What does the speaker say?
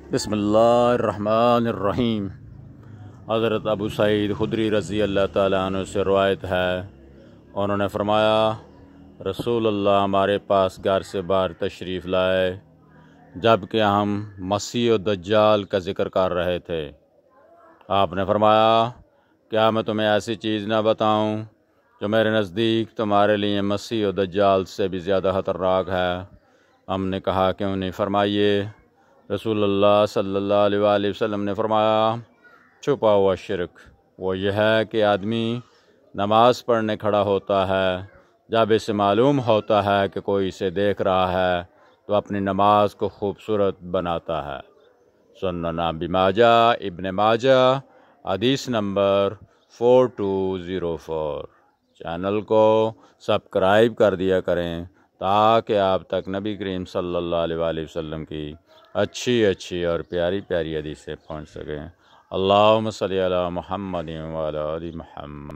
बिस्मिल्लाहिर्रहमानिर्रहीम। हज़रत अबू सईद खुदरी रज़ी अल्लाह ताला अन्हु से रवायत है, उन्होंने फरमाया रसूलुल्लाह हमारे पास घर से बाहर तशरीफ़ लाए जबकि हम मसीह और दज्जाल का ज़िक्र कर रहे थे। आपने फरमाया क्या मैं तुम्हें ऐसी चीज़ ना बताऊं जो मेरे नज़दीक तुम्हारे लिए मसीह और दज्जाल से भी ज़्यादा ख़तरनाक है। हमने कहा क्यों नहीं, फरमाइए। रसूलुल्लाह सल्लल्लाहु अलैहि वसल्लम ने फरमाया छुपा हुआ शिरक वो यह है कि आदमी नमाज़ पढ़ने खड़ा होता है, जब इसे मालूम होता है कि कोई इसे देख रहा है तो अपनी नमाज को खूबसूरत बनाता है। सुनन इब्न माजा, इब्न माजा, हदीस नंबर 4204। चैनल को सब्सक्राइब कर दिया करें ताकि आप तक नबी करीम सल्लल्लाहु अलैहि वसल्लम की अच्छी और प्यारी प्यारी हदीसें पहुँच सकें। अल्लाहुम्मा सल्ली अला मुहम्मद व अला आलि मुहम्मद।